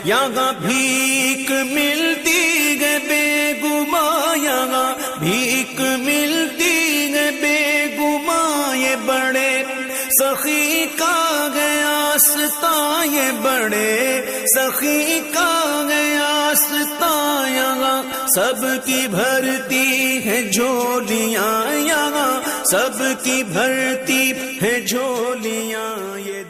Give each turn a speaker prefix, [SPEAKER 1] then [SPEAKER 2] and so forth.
[SPEAKER 1] यहाँ भीख मिलती है बेगुमा, यहाँ भीख मिलती है बेगुमा। ये बड़े सखी का आस्ता, ये बड़े सखी का आस्ता। यहाँ सबकी भरती है झोलियाँ, यहाँ सबकी भरती है झोलियाँ। ये